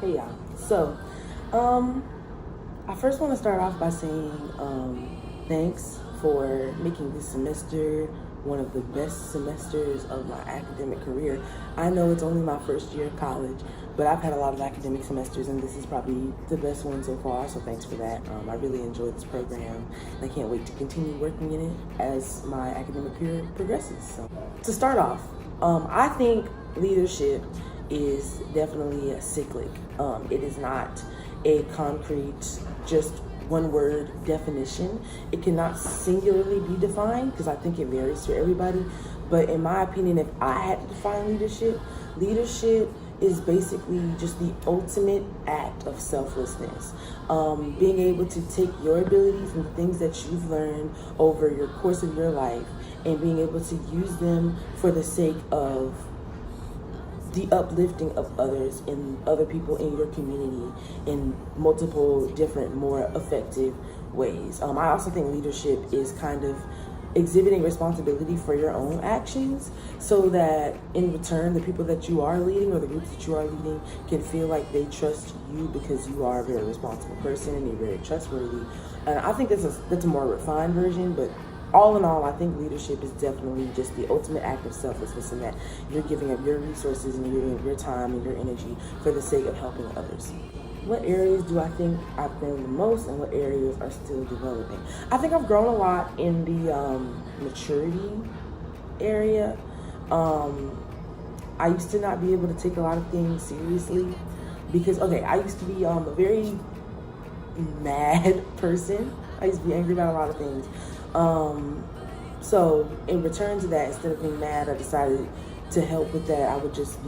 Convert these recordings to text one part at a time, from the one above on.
Hey y'all. I first want to start off by saying thanks for making this semester one of the best semesters of my academic career. I know it's only my first year of college, but I've had a lot of academic semesters, and this is probably the best one so far, so thanks for that. I really enjoyed this program, and I can't wait to continue working in it as my academic career progresses. So, to start off, I think leadership is definitely cyclic. It is not a concrete, just one word definition. It cannot singularly be defined because I think it varies for everybody. But in my opinion, if I had to define leadership is basically just the ultimate act of selflessness. Being able to take your abilities and the things that you've learned over your course of your life and being able to use them for the sake of the uplifting of others and other people in your community in multiple different, more effective ways. I also think leadership is kind of exhibiting responsibility for your own actions so that in return, the people that you are leading or the groups that you are leading can feel like they trust you because you are a very responsible person and you're very trustworthy. And I think that's a more refined version, but all in all, I think leadership is definitely just the ultimate act of selflessness in that you're giving up your resources and you're giving up your time and your energy for the sake of helping others. What areas do I think I've grown the most and what areas are still developing? I think I've grown a lot in the maturity area. I used to not be able to take a lot of things seriously because, I used to be a very mad person. I used to be angry about a lot of things. So in return to that, instead of being mad, I decided to help with that. I would just,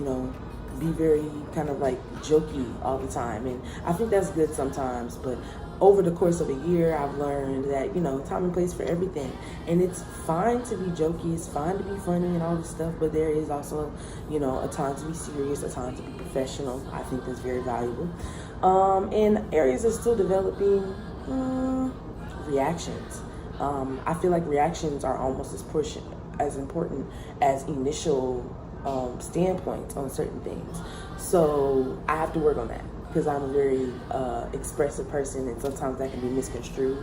be very kind of like jokey all the time. And I think that's good sometimes, but over the course of a year, I've learned that, time and place for everything. And it's fine to be jokey, it's fine to be funny and all this stuff, but there is also, a time to be serious, a time to be professional. I think that's very valuable. And areas are still developing, reactions. I feel like reactions are almost as important as initial standpoints on certain things. So I have to work on that because I'm a very expressive person and sometimes that can be misconstrued.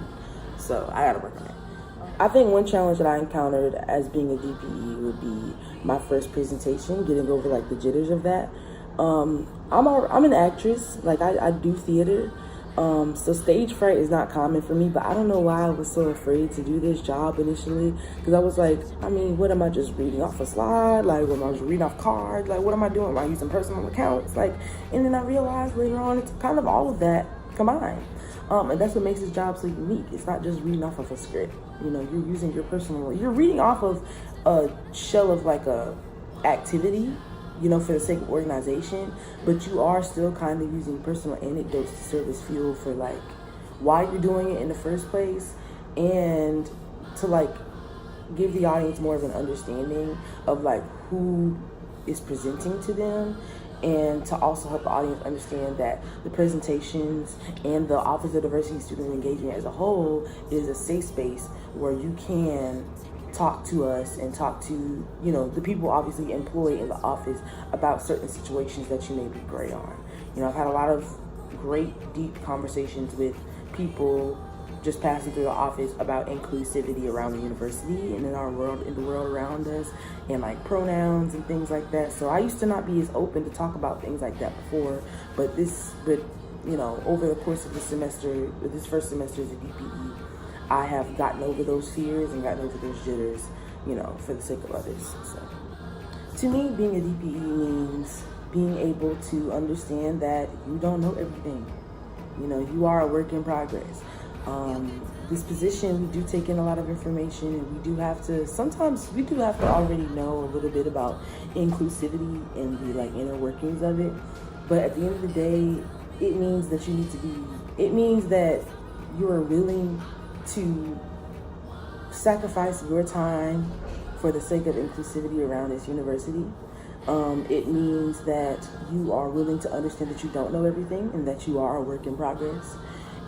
So I got to work on that. I think one challenge that I encountered as being a DPE would be my first presentation, getting over like the jitters of that. I'm an actress, like I do theater. So stage fright is not common for me, but I don't know why I was so afraid to do this job initially, because I was like, what am I just reading off a slide? Like, when I was reading off cards, like, what am I doing? Am I using personal accounts? Like, and then I realized later on, it's kind of all of that combined. And that's what makes this job so unique. It's not just reading off of a script. You're using your personal, you're reading off of a shell of like a activity, for the sake of organization, but you are still kind of using personal anecdotes to serve as fuel for like why you're doing it in the first place and to like give the audience more of an understanding of like who is presenting to them, and to also help the audience understand that the presentations and the Office of Diversity and Student Engagement as a whole is a safe space where you can talk to us and talk to, the people obviously employed in the office about certain situations that you may be gray on. I've had a lot of great, deep conversations with people just passing through the office about inclusivity around the university and in our world, in the world around us, and like pronouns and things like that. So I used to not be as open to talk about things like that before, but over the course of this first semester as a DPE, I have gotten over those fears and gotten over those jitters, for the sake of others. So, to me, being a DPE means being able to understand that you don't know everything. You are a work in progress. This position, we do take in a lot of information, and we do have to already know a little bit about inclusivity and the inner workings of it. But at the end of the day, it means that it means that you are willing to sacrifice your time for the sake of inclusivity around this university. It means that you are willing to understand that you don't know everything and that you are a work in progress.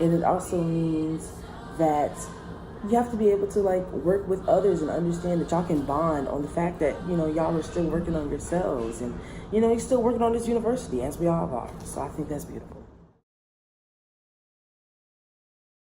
And it also means that you have to be able to like work with others and understand that y'all can bond on the fact that, you know, y'all are still working on yourselves, and, you know, you're still working on this university, as we all are. So I think that's beautiful.